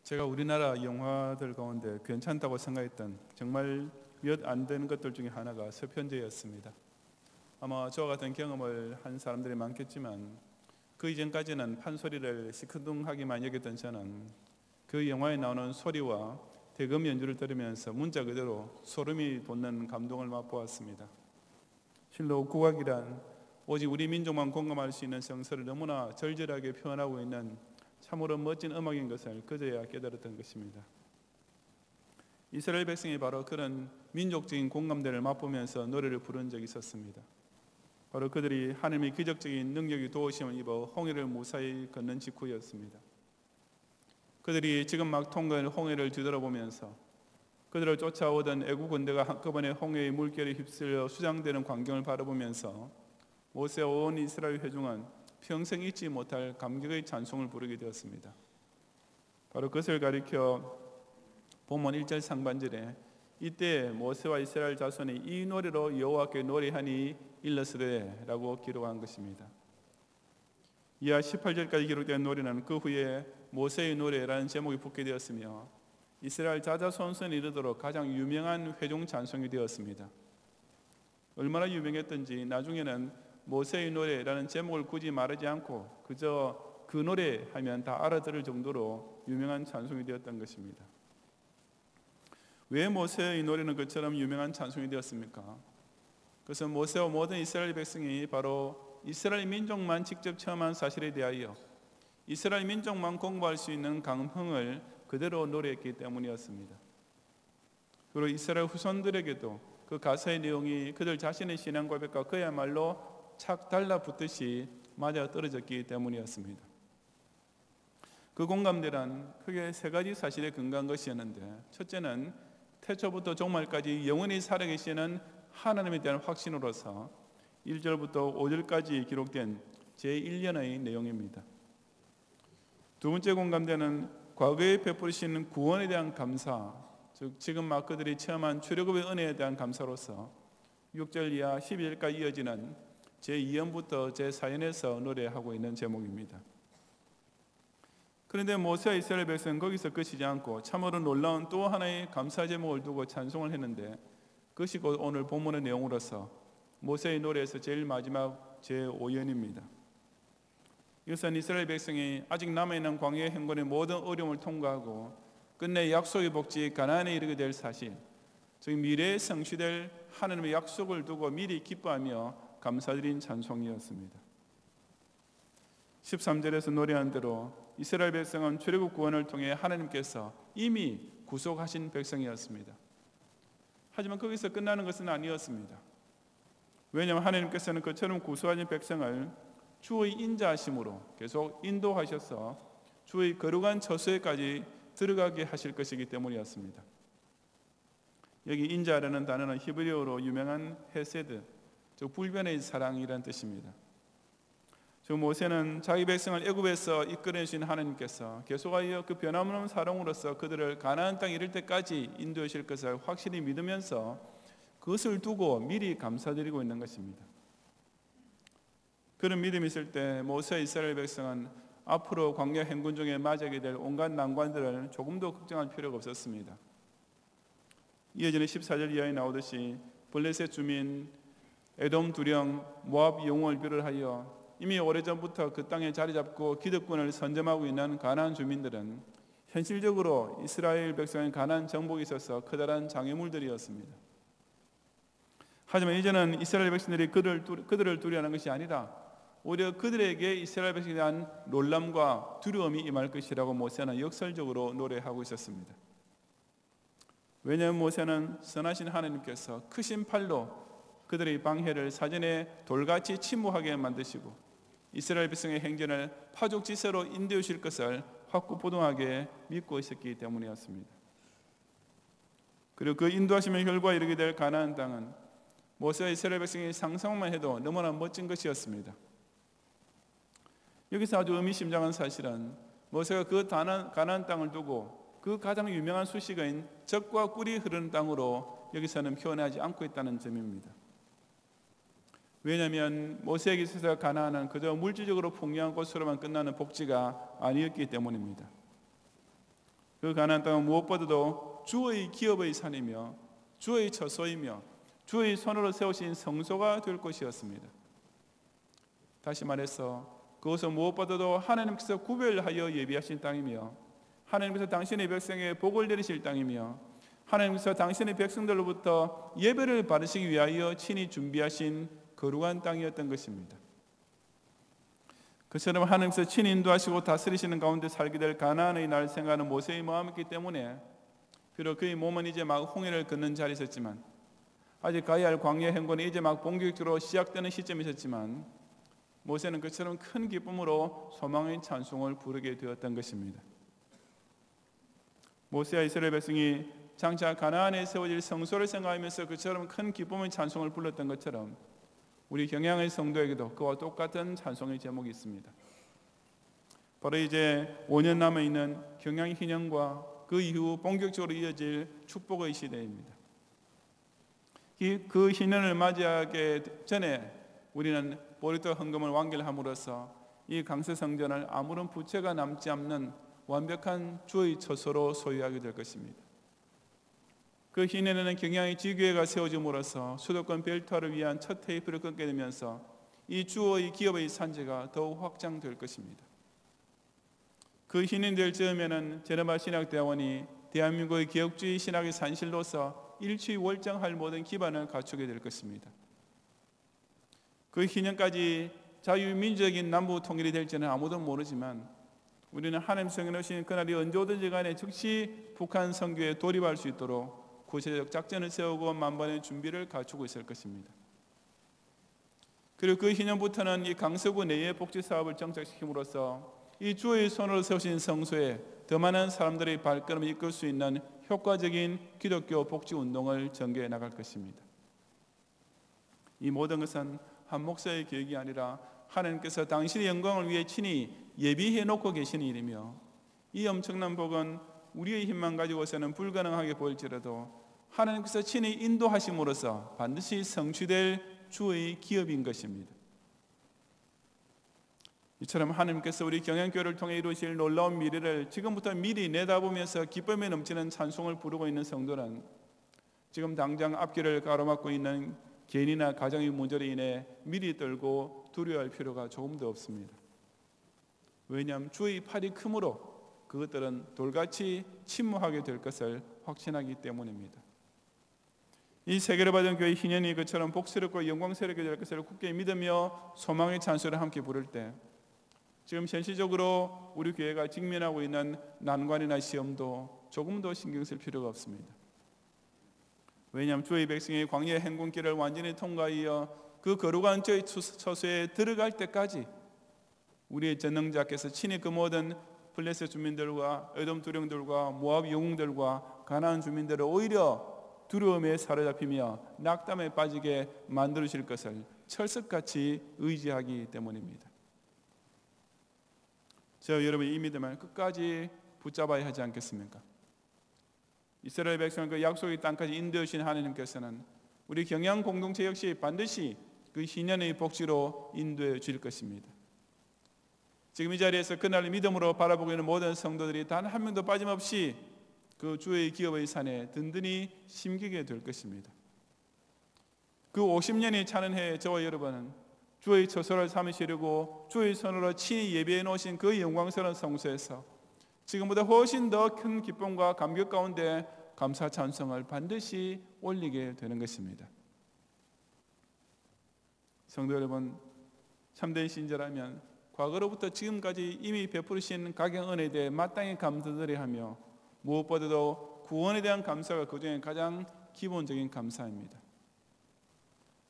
제가 우리나라 영화들 가운데 괜찮다고 생각했던 정말 몇 안 되는 것들 중에 하나가 서편제였습니다. 아마 저와 같은 경험을 한 사람들이 많겠지만 그 이전까지는 판소리를 시큰둥하기만 여겼던 저는 그 영화에 나오는 소리와 대금 연주를 들으면서 문자 그대로 소름이 돋는 감동을 맛보았습니다. 실로 국악이란 오직 우리 민족만 공감할 수 있는 정서를 너무나 절절하게 표현하고 있는 참으로 멋진 음악인 것을 그제야 깨달았던 것입니다. 이스라엘 백성이 바로 그런 민족적인 공감대를 맛보면서 노래를 부른 적이 있었습니다. 바로 그들이 하나님의 기적적인 능력이 도우심을 입어 홍해를 무사히 건넌 직후였습니다. 그들이 지금 막 통과할 홍해를 뒤돌아보면서 그들을 쫓아오던 애국 군대가 한꺼번에 홍해의 물결에 휩쓸려 수장되는 광경을 바라보면서 모세와 온 이스라엘 회중은 평생 잊지 못할 감격의 찬송을 부르게 되었습니다. 바로 그것을 가리켜 본문 1절 상반절에 이때 모세와 이스라엘 자손이 이 노래로 여호와께 노래하니 일러스되 라고 기록한 것입니다. 이하 18절까지 기록된 노래는 그 후에 모세의 노래라는 제목이 붙게 되었으며 이스라엘 자자손손에 이르도록 가장 유명한 회중 찬송이 되었습니다. 얼마나 유명했던지 나중에는 모세의 노래라는 제목을 굳이 말하지 않고 그저 그 노래 하면 다 알아들을 정도로 유명한 찬송이 되었던 것입니다. 왜 모세의 노래는 그처럼 유명한 찬송이 되었습니까? 그것은 모세와 모든 이스라엘 백성이 바로 이스라엘 민족만 직접 체험한 사실에 대하여 이스라엘 민족만 공부할 수 있는 감흥을 그대로 노래했기 때문이었습니다. 그리고 이스라엘 후손들에게도 그 가사의 내용이 그들 자신의 신앙 고백과 그야말로 착 달라붙듯이 맞아 떨어졌기 때문이었습니다. 그 공감대란 크게 세 가지 사실에 근거한 것이었는데, 첫째는 태초부터 종말까지 영원히 살아계시는 하나님에 대한 확신으로서 1절부터 5절까지 기록된 제1년의 내용입니다. 두 번째 공감대는 과거에 베푸시는 구원에 대한 감사, 즉 지금 막 그들이 체험한 출애굽의 은혜에 대한 감사로서 6절 이하 12절까지 이어지는 제2연부터 제4연에서 노래하고 있는 제목입니다. 그런데 모세와 이스라엘 백성은 거기서 끝이지 않고 참으로 놀라운 또 하나의 감사 제목을 두고 찬송을 했는데, 그것이 곧 오늘 본문의 내용으로서 모세의 노래에서 제일 마지막 제5연입니다. 이것은 이스라엘 백성이 아직 남아있는 광야 행군의 모든 어려움을 통과하고 끝내 약속의 복지 가나안에 이르게 될 사실, 즉 미래에 성취될 하나님의 약속을 두고 미리 기뻐하며 감사드린 찬송이었습니다. 13절에서 노래한 대로 이스라엘 백성은 출애굽 구원을 통해 하나님께서 이미 구속하신 백성이었습니다. 하지만 거기서 끝나는 것은 아니었습니다. 왜냐하면 하나님께서는 그처럼 구속하신 백성을 주의 인자하심으로 계속 인도하셔서 주의 거룩한 처소에까지 들어가게 하실 것이기 때문이었습니다. 여기 인자라는 단어는 히브리어로 유명한 헤세드, 즉 불변의 사랑이라는 뜻입니다. 즉 모세는 자기 백성을 애굽에서 이끌어내신 하나님께서 계속하여 그 변함없는 사랑으로서 그들을 가나안 땅에 이를 때까지 인도하실 것을 확실히 믿으면서 그것을 두고 미리 감사드리고 있는 것입니다. 그런 믿음이 있을 때 모세와 이스라엘 백성은 앞으로 광야 행군 중에 맞이하게 될 온갖 난관들을 조금도 걱정할 필요가 없었습니다. 이어지는 14절 이하에 나오듯이 블레셋 주민, 에돔 두령, 모압 영웅을 비롯하여 이미 오래전부터 그 땅에 자리 잡고 기득권을 선점하고 있는 가나안 주민들은 현실적으로 이스라엘 백성의 가나안 정복에 있어서 커다란 장애물들이었습니다. 하지만 이제는 이스라엘 백성들이 그들을 두려워하는 것이 아니라 오히려 그들에게 이스라엘 백성에 대한 놀람과 두려움이 임할 것이라고 모세는 역설적으로 노래하고 있었습니다. 왜냐하면 모세는 선하신 하나님께서 크신 팔로 그들의 방해를 사전에 돌같이 침묵하게 만드시고 이스라엘 백성의 행전을 파죽지세로 인도하실 것을 확고부동하게 믿고 있었기 때문이었습니다. 그리고 그 인도하심의 결과에 이르게 될 가나안 땅은 모세와 이스라엘 백성이 상상만 해도 너무나 멋진 것이었습니다. 여기서 아주 의미심장한 사실은 모세가 그 가나안 땅을 두고 그 가장 유명한 수식어인 젖과 꿀이 흐르는 땅으로 여기서는 표현하지 않고 있다는 점입니다. 왜냐하면 모세에게 있어서 가나안은 그저 물질적으로 풍요한 곳으로만 끝나는 복지가 아니었기 때문입니다. 그 가나안 땅은 무엇보다도 주의 기업의 산이며 주의 처소이며 주의 손으로 세우신 성소가 될 것이었습니다. 다시 말해서 그것은 무엇보다도 하나님께서 구별하여 예비하신 땅이며 하나님께서 당신의 백성에게 복을 내리실 땅이며 하나님께서 당신의 백성들로부터 예배를 받으시기 위하여 친히 준비하신 거룩한 땅이었던 것입니다. 그처럼 하나님께서 친히 인도하시고 다스리시는 가운데 살게 될 가나안의 날 생각하는 모세의 마음이었기 때문에 비록 그의 몸은 이제 막 홍해를 걷는 자리에 있었지만 아직 가야 할 광야 행군이 이제 막 본격적으로 시작되는 시점이 있었지만 모세는 그처럼 큰 기쁨으로 소망의 찬송을 부르게 되었던 것입니다. 모세와 이스라엘 백성이 장차 가나안에 세워질 성소를 생각하면서 그처럼 큰 기쁨의 찬송을 불렀던 것처럼 우리 경양의 성도에게도 그와 똑같은 찬송의 제목이 있습니다. 바로 이제 5년 남아있는 경양 희년과 그 이후 본격적으로 이어질 축복의 시대입니다. 그 희년을 맞이하기 전에 우리는 보리토 헌금을 완결함으로써 이 강세 성전을 아무런 부채가 남지 않는 완벽한 주의 처소로 소유하게 될 것입니다. 그 희년에는 경양의 지교회가 세워짐으로써 수도권 벨트화를 위한 첫 테이프를 끊게 되면서 이 주의 기업의 산지가 더욱 확장될 것입니다. 그 희년될 즈음에는 제네바 신학대학원이 대한민국의 개혁주의 신학의 산실로서 일취월장할 모든 기반을 갖추게 될 것입니다. 그 희년까지 자유민주적인 남북 통일이 될지는 아무도 모르지만 우리는 하나님 성행하신 그날이 언제 오든지 간에 즉시 북한 선교에 돌입할 수 있도록 구체적 작전을 세우고 만반의 준비를 갖추고 있을 것입니다. 그리고 그 희년부터는 이 강서구 내의 복지 사업을 정착시킴으로써 이 주의 손으로 세우신 성소에 더 많은 사람들의 발걸음을 이끌 수 있는 효과적인 기독교 복지 운동을 전개해 나갈 것입니다. 이 모든 것은 한 목사의 계획이 아니라 하나님께서 당신의 영광을 위해 친히 예비해 놓고 계시는 일이며 이 엄청난 복은 우리의 힘만 가지고서는 불가능하게 보일지라도 하나님께서 친히 인도하심으로써 반드시 성취될 주의 기업인 것입니다. 이처럼 하나님께서 우리 경양교회를 통해 이루실 놀라운 미래를 지금부터 미리 내다보면서 기쁨에 넘치는 찬송을 부르고 있는 성도는 지금 당장 앞길을 가로막고 있는 개인이나 가정의 문제로 인해 미리 떨고 두려워할 필요가 조금도 없습니다. 왜냐하면 주의 팔이 크므로 그것들은 돌같이 침묵하게 될 것을 확신하기 때문입니다. 이 세계를 받은 교회 희년이 그처럼 복스럽고 영광스럽게 될 것을 굳게 믿으며 소망의 찬송을 함께 부를 때 지금 현실적으로 우리 교회가 직면하고 있는 난관이나 시험도 조금도 신경 쓸 필요가 없습니다. 왜냐하면 주의 백성의 광야 행군길을 완전히 통과하여 그 거룩한 저의 처소에 들어갈 때까지 우리의 전능자께서 친히 그 모든 블레셋 주민들과 에돔 두령들과 모압 영웅들과 가나안 주민들을 오히려 두려움에 사로잡히며 낙담에 빠지게 만들어질 것을 철석같이 의지하기 때문입니다. 저 여러분이 이 믿음을 끝까지 붙잡아야 하지 않겠습니까? 이스라엘 백성을 그 약속의 땅까지 인도해 주신 하나님께서는 우리 경양 공동체 역시 반드시 그 희년의 복지로 인도해 주실 것입니다. 지금 이 자리에서 그날을 믿음으로 바라보고 있는 모든 성도들이 단 한 명도 빠짐없이 그 주의 기업의 산에 든든히 심기게 될 것입니다. 그 50년이 차는 해에 저와 여러분은 주의 처소를 삼으시려고 주의 손으로 친히 예비해 놓으신 그 영광스러운 성소에서 지금보다 훨씬 더 큰 기쁨과 감격 가운데 감사 찬송을 반드시 올리게 되는 것입니다. 성도 여러분, 참된 신자라면 과거로부터 지금까지 이미 베푸르신 각양 은혜에 대해 마땅히 감사드려야 하며 무엇보다도 구원에 대한 감사가 그중에 가장 기본적인 감사입니다.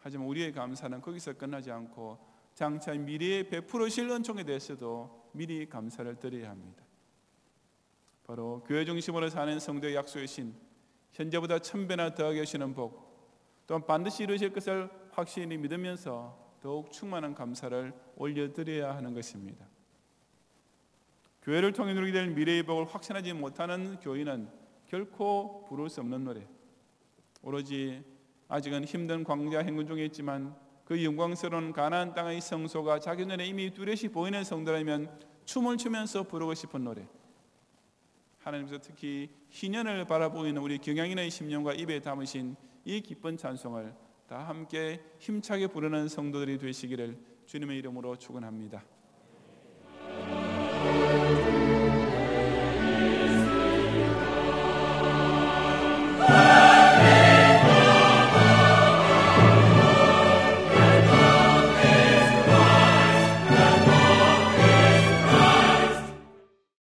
하지만 우리의 감사는 거기서 끝나지 않고 장차 미래에 베푸르실 은총에 대해서도 미리 감사를 드려야 합니다. 바로 교회 중심으로 사는 성도의 약속이신 현재보다 1000배나 더하게 하시는 복, 또한 반드시 이루실 것을 확실히 믿으면서 더욱 충만한 감사를 올려드려야 하는 것입니다. 교회를 통해 누리게 될 미래의 복을 확신하지 못하는 교인은 결코 부를 수 없는 노래, 오로지 아직은 힘든 광야 행군 중에 있지만 그 영광스러운 가나안 땅의 성소가 자기 눈에 이미 뚜렷이 보이는 성도라면 춤을 추면서 부르고 싶은 노래, 하나님께서 특히 희년을 바라보이는 우리 경영인의 심령과 입에 담으신 이 기쁜 찬송을 다 함께 힘차게 부르는 성도들이 되시기를 주님의 이름으로 축원합니다.